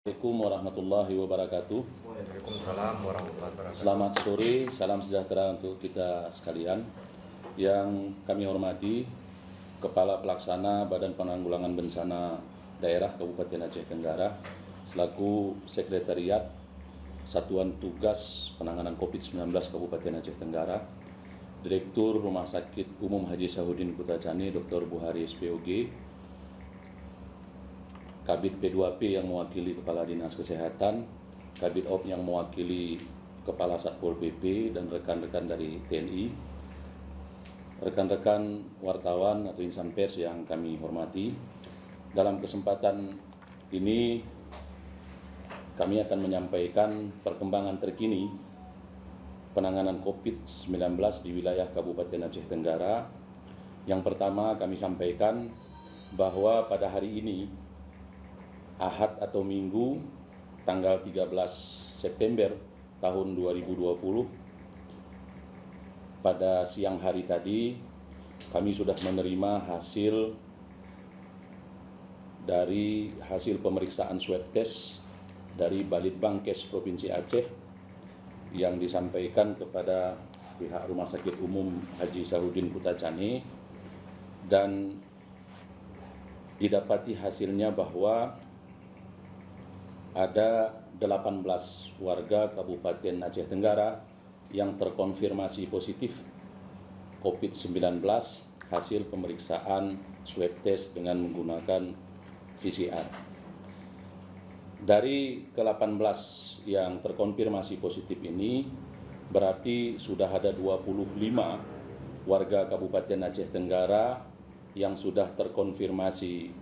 Assalamualaikum warahmatullahi wabarakatuh. Waalaikumsalam warahmatullahi wabarakatuh. Selamat sore, salam sejahtera untuk kita sekalian. Yang kami hormati Kepala Pelaksana Badan Penanggulangan Bencana Daerah Kabupaten Aceh Tenggara selaku Sekretariat Satuan Tugas Penanganan COVID-19 Kabupaten Aceh Tenggara, Direktur Rumah Sakit Umum Haji Sahuddin Kutacani Dr. Buhari SPOG, Kabid P2P yang mewakili Kepala Dinas Kesehatan, Kabid OP yang mewakili Kepala Satpol PP, dan rekan-rekan dari TNI, rekan-rekan wartawan atau insan pers yang kami hormati. Dalam kesempatan ini kami akan menyampaikan perkembangan terkini penanganan COVID-19 di wilayah Kabupaten Aceh Tenggara. Yang pertama kami sampaikan bahwa pada hari ini Ahad atau Minggu tanggal 13 September tahun 2020, pada siang hari tadi kami sudah menerima hasil pemeriksaan swab test dari Balitbangkes Provinsi Aceh yang disampaikan kepada pihak Rumah Sakit Umum Haji Sahuddin Kutacani, dan didapati hasilnya bahwa ada 18 warga Kabupaten Aceh Tenggara yang terkonfirmasi positif COVID-19 hasil pemeriksaan swab test dengan menggunakan PCR. Dari ke-18 yang terkonfirmasi positif ini, berarti sudah ada 25 warga Kabupaten Aceh Tenggara yang sudah terkonfirmasi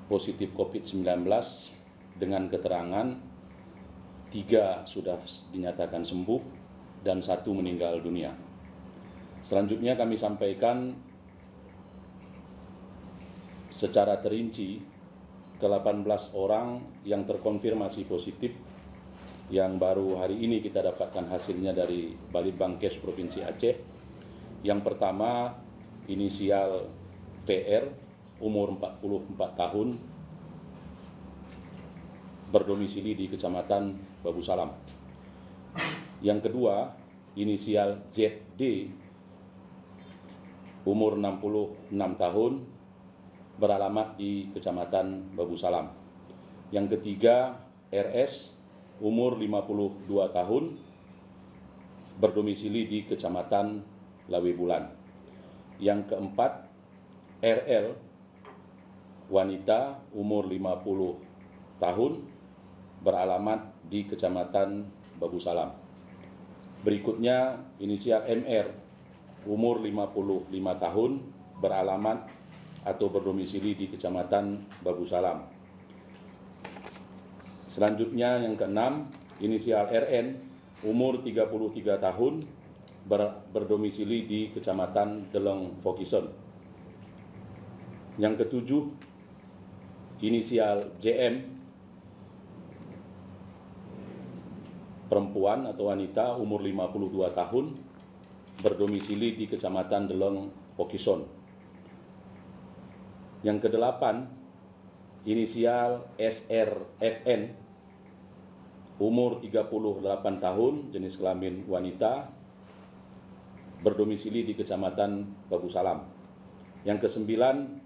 positif COVID-19 dengan keterangan 3 sudah dinyatakan sembuh dan 1 meninggal dunia. Selanjutnya kami sampaikan secara terinci ke-18 orang yang terkonfirmasi positif yang baru hari ini kita dapatkan hasilnya dari Balitbangkes Provinsi Aceh. Yang pertama inisial TR, umur 44 tahun, berdomisili di Kecamatan Babu Salam. Yang kedua, inisial ZD, umur 66 tahun, beralamat di Kecamatan Babu Salam. Yang ketiga, RS, umur 52 tahun, berdomisili di Kecamatan Lawe Bulan. Yang keempat, RL, wanita, umur 50 tahun, beralamat di Kecamatan Babu Salam. Berikutnya inisial MR, umur 55 tahun, beralamat atau berdomisili di Kecamatan Babu Salam. Selanjutnya yang keenam, inisial RN, umur 33 tahun, berdomisili di Kecamatan Deleng Fokison. Yang ketujuh, inisial JM, perempuan atau wanita, umur 52 tahun, berdomisili di Kecamatan Deleng Fokison. Yang kedelapan, inisial SRFN, umur 38 tahun, jenis kelamin wanita, berdomisili di Kecamatan Babu Salam. Yang kesembilan,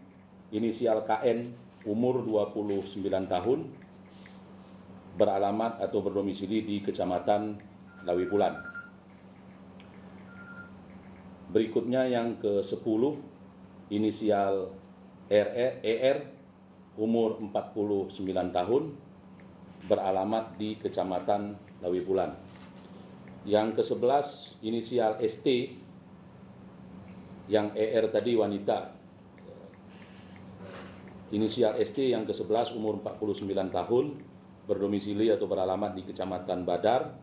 inisial KN, umur 29 tahun, beralamat atau berdomisili di Kecamatan Lawe Bulan. Berikutnya yang ke-10, inisial ER, umur 49 tahun, beralamat di Kecamatan Lawe Bulan. Yang ke-11, inisial ST, yang ER tadi wanita. Inisial ST yang ke-11 umur 49 tahun, berdomisili atau beralamat di Kecamatan Badar.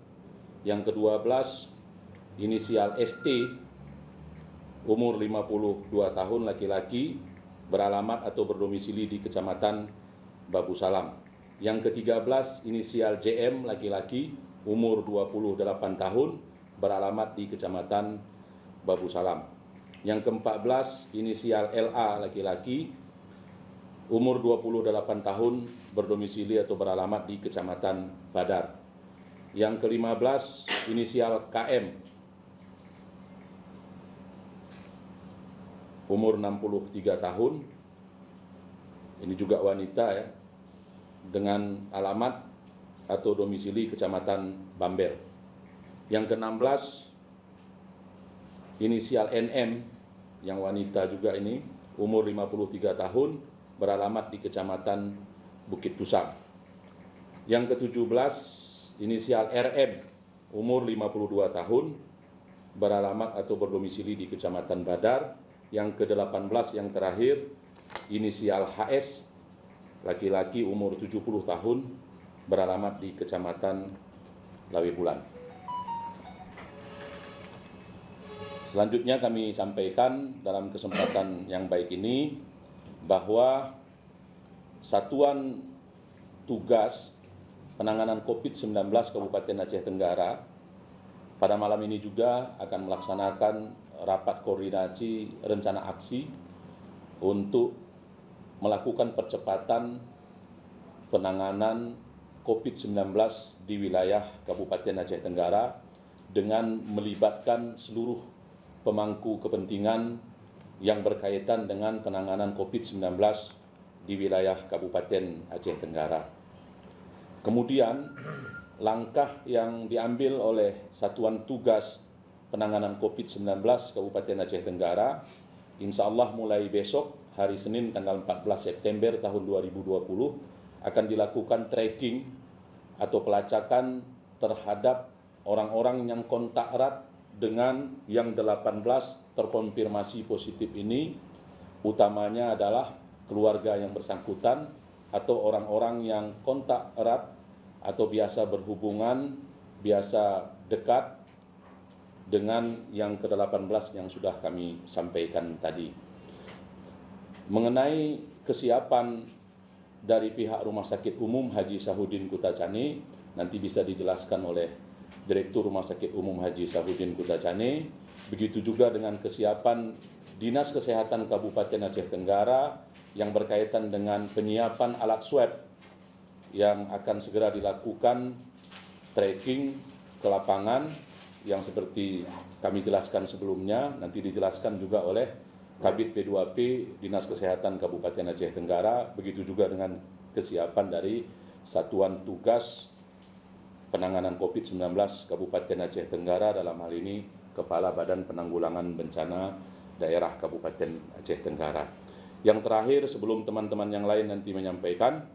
Yang ke-12, inisial ST, umur 52 tahun, laki-laki, beralamat atau berdomisili di Kecamatan Babu Salam. Yang ke-13, inisial JM, laki-laki, umur 28 tahun, beralamat di Kecamatan Babu Salam. Yang ke-14, inisial LA, laki-laki, umur 28 tahun, berdomisili atau beralamat di Kecamatan Badar. Yang ke-15, inisial KM, umur 63 tahun, ini juga wanita ya, dengan alamat atau domisili Kecamatan Bamber. Yang ke-16, inisial NM, yang wanita juga ini, umur 53 tahun, beralamat di Kecamatan Bukit Pusang. Yang ke-17, inisial RM, umur 52 tahun, beralamat atau berdomisili di Kecamatan Badar. Yang ke-18 yang terakhir, inisial HS, laki-laki umur 70 tahun, beralamat di Kecamatan Lawe Bulan. Selanjutnya kami sampaikan dalam kesempatan yang baik ini bahwa Satuan Tugas Penanganan COVID-19 Kabupaten Aceh Tenggara pada malam ini juga akan melaksanakan rapat koordinasi rencana aksi untuk melakukan percepatan penanganan COVID-19 di wilayah Kabupaten Aceh Tenggara dengan melibatkan seluruh pemangku kepentingan yang berkaitan dengan penanganan COVID-19 di wilayah Kabupaten Aceh Tenggara. Kemudian, langkah yang diambil oleh Satuan Tugas Penanganan COVID-19 Kabupaten Aceh Tenggara, insya Allah mulai besok, hari Senin tanggal 14 September tahun 2020, akan dilakukan tracking atau pelacakan terhadap orang-orang yang kontak erat dengan yang 18 terkonfirmasi positif ini, utamanya adalah keluarga yang bersangkutan atau orang-orang yang kontak erat atau biasa berhubungan, biasa dekat dengan yang ke-18 yang sudah kami sampaikan tadi. Mengenai kesiapan dari pihak Rumah Sakit Umum Haji Sahudin Kutacani, nanti bisa dijelaskan oleh Direktur Rumah Sakit Umum Haji Sahudin Kutacani. Begitu juga dengan kesiapan Dinas Kesehatan Kabupaten Aceh Tenggara yang berkaitan dengan penyiapan alat swab yang akan segera dilakukan tracking ke lapangan yang seperti kami jelaskan sebelumnya, nanti dijelaskan juga oleh Kabid P2P Dinas Kesehatan Kabupaten Aceh Tenggara, begitu juga dengan kesiapan dari Satuan Tugas Penanganan COVID-19 Kabupaten Aceh Tenggara, dalam hal ini Kepala Badan Penanggulangan Bencana Daerah Kabupaten Aceh Tenggara. Yang terakhir, sebelum teman-teman yang lain nanti menyampaikan,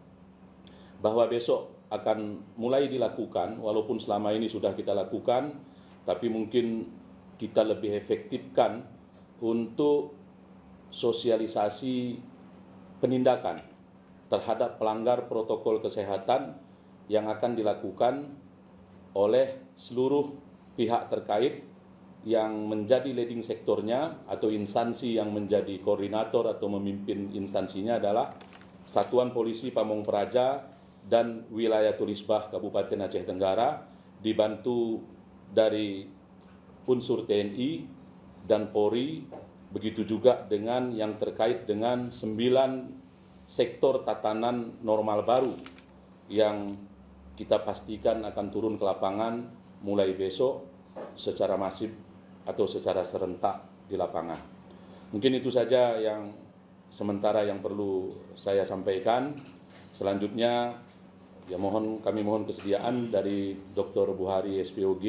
bahwa besok akan mulai dilakukan, walaupun selama ini sudah kita lakukan, tapi mungkin kita lebih efektifkan untuk sosialisasi penindakan terhadap pelanggar protokol kesehatan yang akan dilakukan oleh seluruh pihak terkait yang menjadi leading sektornya atau instansi yang menjadi koordinator atau memimpin instansinya adalah Satuan Polisi Pamong Praja dan Wilayah Tulisbah Kabupaten Aceh Tenggara, dibantu dari unsur TNI dan Polri, begitu juga dengan yang terkait dengan 9 sektor tatanan normal baru yang kita pastikan akan turun ke lapangan mulai besok secara masif atau secara serentak di lapangan. Mungkin itu saja yang sementara yang perlu saya sampaikan. Selanjutnya ya kami mohon kesediaan dari Dr. Buhari SPOG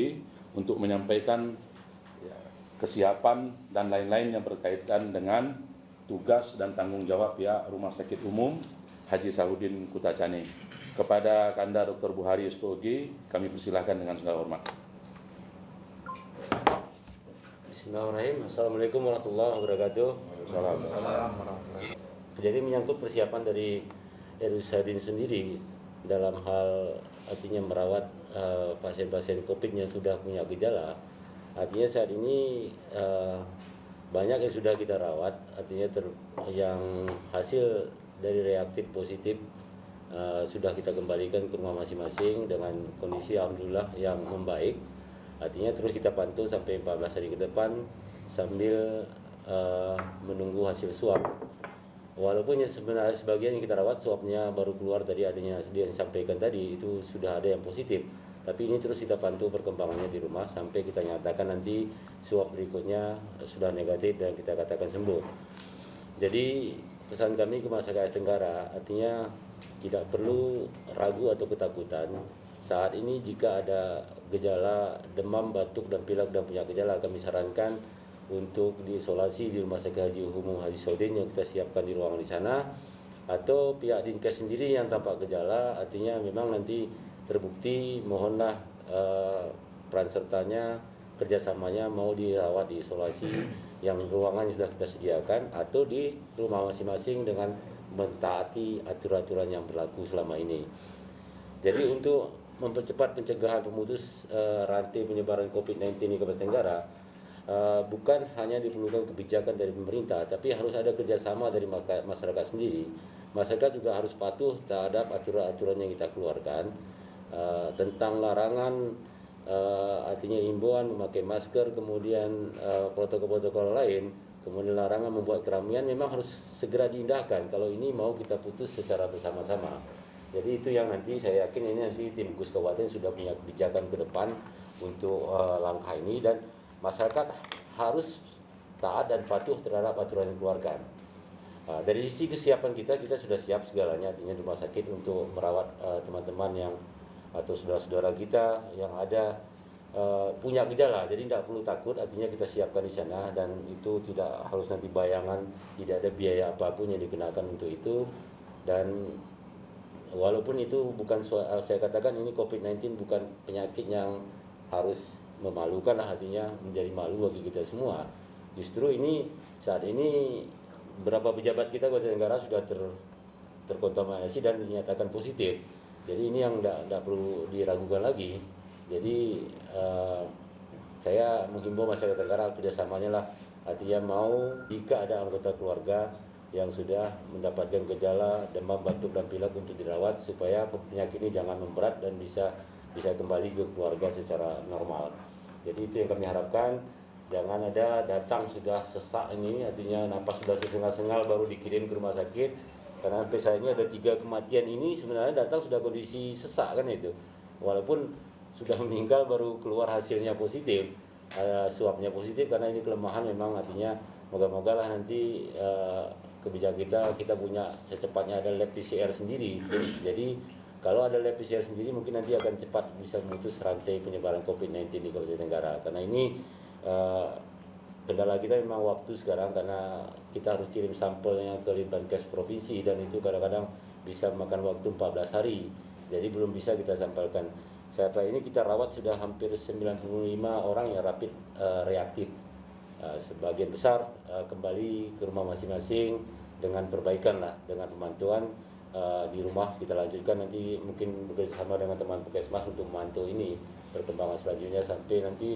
untuk menyampaikan kesiapan dan lain-lain yang berkaitan dengan tugas dan tanggung jawab ya Rumah Sakit Umum Haji Sahudin Kutacani. Kepada Kanda Dr. Buhari SPOG, kami persilahkan dengan segala hormat. Bismillahirrahmanirrahim. Assalamualaikum warahmatullahi wabarakatuh. Jadi menyangkut persiapan dari Sahudin sendiri dalam hal artinya merawat pasien-pasien COVID yang sudah punya gejala, artinya saat ini banyak yang sudah kita rawat, artinya yang hasil dari reaktif positif sudah kita kembalikan ke rumah masing-masing dengan kondisi alhamdulillah yang membaik. Artinya terus kita pantau sampai 14 hari ke depan sambil menunggu hasil swab. Walaupun yang sebenarnya sebagian yang kita rawat swabnya baru keluar dari adanya yang disampaikan tadi itu sudah ada yang positif, tapi ini terus kita pantau perkembangannya di rumah sampai kita nyatakan nanti swab berikutnya sudah negatif dan kita katakan sembuh. Jadi pesan kami ke masyarakat Tenggara artinya tidak perlu ragu atau ketakutan. Saat ini jika ada gejala demam, batuk, dan pilek dan punya gejala, kami sarankan untuk diisolasi di Rumah Sakit Haji Umum Haji Sodikin yang kita siapkan di ruangan di sana, atau pihak Dinkes sendiri yang tampak gejala artinya memang nanti terbukti mohonlah peran sertanya kerjasamanya mau dirawat di isolasi yang ruangan sudah kita sediakan atau di rumah masing-masing dengan mentaati aturan-aturan yang berlaku selama ini. Jadi untuk mempercepat pencegahan pemutus rantai penyebaran COVID-19 di Kabupaten Tenggara, bukan hanya diperlukan kebijakan dari pemerintah, tapi harus ada kerjasama dari masyarakat sendiri. Masyarakat juga harus patuh terhadap aturan-aturan yang kita keluarkan tentang larangan, artinya himbauan memakai masker, kemudian protokol-protokol lain, kemudian larangan membuat keramaian memang harus segera diindahkan kalau ini mau kita putus secara bersama-sama. Jadi itu yang nanti saya yakin ini nanti tim gugus kabupaten sudah punya kebijakan ke depan untuk langkah ini, dan masyarakat harus taat dan patuh terhadap aturan yang dikeluarkan. Dari sisi kesiapan kita sudah siap segalanya, artinya rumah sakit untuk merawat teman-teman yang atau saudara-saudara kita yang ada punya gejala. Jadi tidak perlu takut, artinya kita siapkan di sana, dan itu tidak harus nanti bayangan, tidak ada biaya apapun yang dikenakan untuk itu. Dan walaupun itu bukan, saya katakan ini COVID-19 bukan penyakit yang harus memalukan lah, artinya menjadi malu bagi kita semua. Justru ini saat ini beberapa pejabat kita Kabupaten Tenggara sudah terkontaminasi dan dinyatakan positif. Jadi ini yang tidak perlu diragukan lagi. Jadi saya menghimbau masyarakat Tenggara kerjasamanya lah, artinya mau jika ada anggota keluarga yang sudah mendapatkan gejala demam, batuk, dan pilek untuk dirawat supaya penyakit ini jangan memberat dan bisa kembali ke keluarga secara normal. Jadi itu yang kami harapkan, jangan ada datang sudah sesak ini, artinya napas sudah tersengal-sengal baru dikirim ke rumah sakit. Karena sampai saat ini ada 3 kematian ini sebenarnya datang sudah kondisi sesak kan itu. Walaupun sudah meninggal baru keluar hasilnya positif, swabnya positif, karena ini kelemahan memang, artinya moga-moga lah nanti kebijakan kita punya secepatnya ada lab PCR sendiri. Jadi kalau ada lab PCR sendiri mungkin nanti akan cepat bisa memutus rantai penyebaran COVID-19 di Kabupaten Tenggara. Karena ini kendala kita memang waktu sekarang, karena kita harus kirim sampelnya ke Litbangkes provinsi dan itu kadang-kadang bisa memakan waktu 14 hari. Jadi belum bisa kita sampaikan. Saat ini kita rawat sudah hampir 95 orang yang rapid reaktif. Sebagian besar kembali ke rumah masing-masing dengan perbaikan lah, dengan pemantauan di rumah kita lanjutkan nanti mungkin bekerjasama dengan teman puskesmas untuk memantau ini perkembangan selanjutnya sampai nanti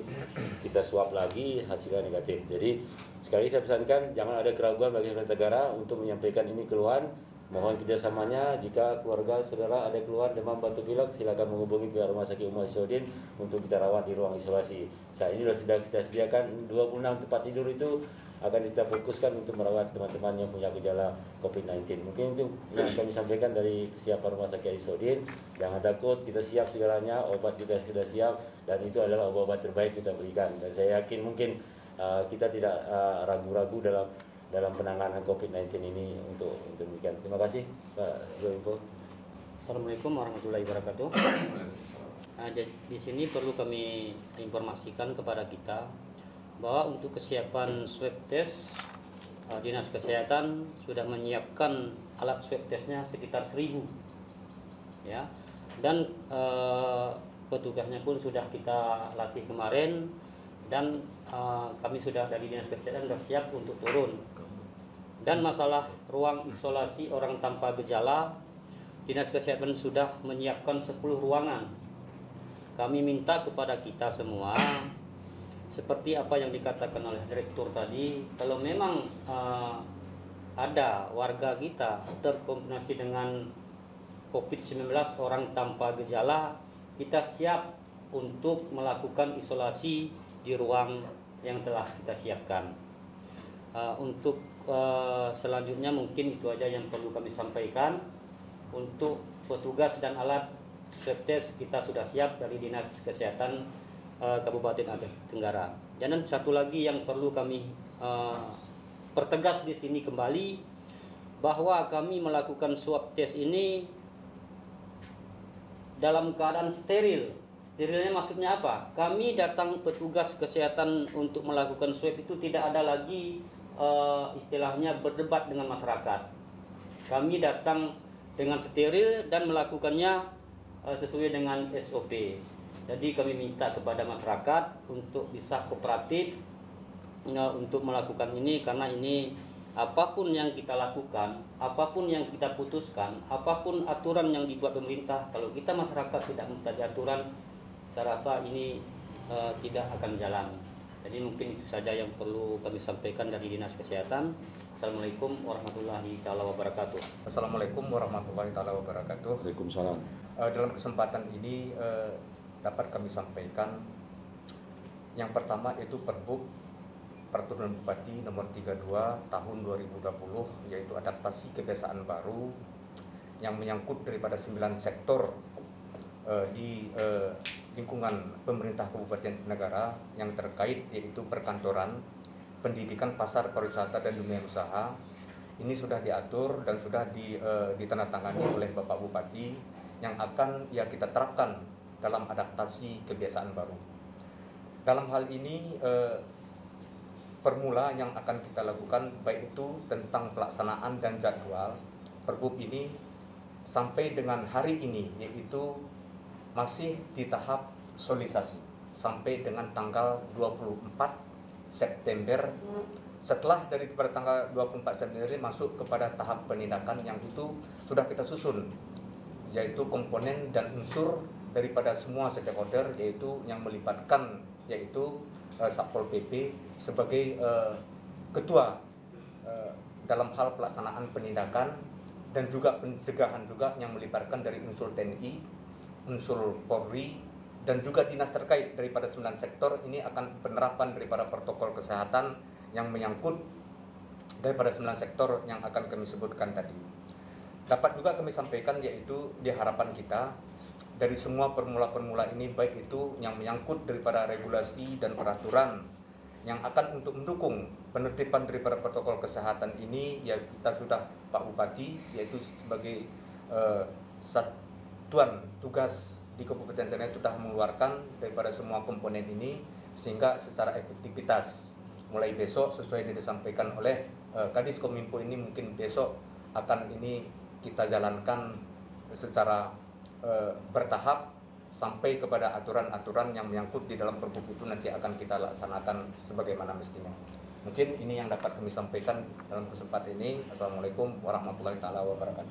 kita swab lagi hasilnya negatif. Jadi sekali saya pesankan jangan ada keraguan bagi pemerintah negara untuk menyampaikan ini keluhan. Mohon kerjasamanya, jika keluarga saudara ada keluhan demam, batuk, pilek, silakan menghubungi pihak Rumah Sakit Umum Haji Sodikin untuk kita rawat di ruang isolasi. Saat ini sudah kita sediakan 26 tempat tidur itu akan kita fokuskan untuk merawat teman-teman yang punya gejala COVID-19. Mungkin itu yang kami sampaikan dari kesiapan Rumah Sakit Haji Sodikin. Jangan takut, kita siap segalanya, obat kita sudah siap dan itu adalah obat terbaik kita berikan. Dan saya yakin mungkin kita tidak ragu-ragu dalam penanganan COVID-19 ini untuk demikian. Terima kasih Pak Joinfo. Assalamualaikum warahmatullahi wabarakatuh. Di sini perlu kami informasikan kepada kita bahwa untuk kesiapan swab test, Dinas Kesehatan sudah menyiapkan alat swab testnya sekitar 1.000, ya. Dan petugasnya pun sudah kita latih kemarin, dan kami sudah dari Dinas Kesehatan sudah siap untuk turun. Dan masalah ruang isolasi orang tanpa gejala, Dinas Kesehatan sudah menyiapkan 10 ruangan. Kami minta kepada kita semua, seperti apa yang dikatakan oleh Direktur tadi, kalau memang ada warga kita terkontaminasi dengan COVID-19 orang tanpa gejala, kita siap untuk melakukan isolasi di ruang yang telah kita siapkan. Untuk selanjutnya mungkin itu aja yang perlu kami sampaikan. Untuk petugas dan alat swab test kita sudah siap dari Dinas Kesehatan Kabupaten Aceh Tenggara. Dan satu lagi yang perlu kami pertegas di sini kembali, bahwa kami melakukan swab test ini dalam keadaan steril. Sterilnya maksudnya apa? Kami datang petugas kesehatan untuk melakukan swab itu tidak ada lagi istilahnya berdebat dengan masyarakat. Kami datang dengan steril dan melakukannya sesuai dengan SOP. Jadi kami minta kepada masyarakat untuk bisa kooperatif untuk melakukan ini, karena ini apapun yang kita lakukan, apapun yang kita putuskan, apapun aturan yang dibuat pemerintah, kalau kita masyarakat tidak mentaati aturan, saya rasa ini tidak akan jalan. Jadi mungkin itu saja yang perlu kami sampaikan dari Dinas Kesehatan. Assalamualaikum warahmatullahi wabarakatuh. Assalamualaikum warahmatullahi wabarakatuh. Waalaikumsalam. Dalam kesempatan ini dapat kami sampaikan yang pertama itu Peraturan Bupati nomor 32 tahun 2020, yaitu adaptasi kebiasaan baru yang menyangkut daripada 9 sektor di lingkungan pemerintah Kabupaten Negara yang terkait, yaitu perkantoran, pendidikan, pasar, pariwisata, dan dunia usaha. Ini sudah diatur dan sudah ditandatangani oleh Bapak Bupati yang akan kita terapkan dalam adaptasi kebiasaan baru. Dalam hal ini permula yang akan kita lakukan baik itu tentang pelaksanaan dan jadwal Perbup ini sampai dengan hari ini, yaitu masih di tahap sosialisasi sampai dengan tanggal 24 September. Setelah pada tanggal 24 September masuk kepada tahap penindakan yang itu sudah kita susun, yaitu komponen dan unsur daripada semua stakeholder, yaitu yang melibatkan yaitu Satpol PP sebagai ketua dalam hal pelaksanaan penindakan, dan juga pencegahan juga yang melibatkan dari unsur TNI, unsur Polri, dan juga dinas terkait daripada 9 sektor. Ini akan penerapan daripada protokol kesehatan yang menyangkut daripada 9 sektor yang akan kami sebutkan tadi. Dapat juga kami sampaikan, yaitu di harapan kita dari semua permula-permula ini, baik itu yang menyangkut daripada regulasi dan peraturan yang akan untuk mendukung penertiban daripada protokol kesehatan ini, ya kita sudah Pak Bupati yaitu sebagai satuan tugas di Kabupaten Tenggara sudah mengeluarkan daripada semua komponen ini, sehingga secara efektivitas mulai besok sesuai yang disampaikan oleh Kadis Kominfo ini, mungkin besok akan ini kita jalankan secara bertahap sampai kepada aturan-aturan yang menyangkut di dalam Perbup itu nanti akan kita laksanakan sebagaimana mestinya. Mungkin ini yang dapat kami sampaikan dalam kesempatan ini. Assalamualaikum warahmatullahi wabarakatuh.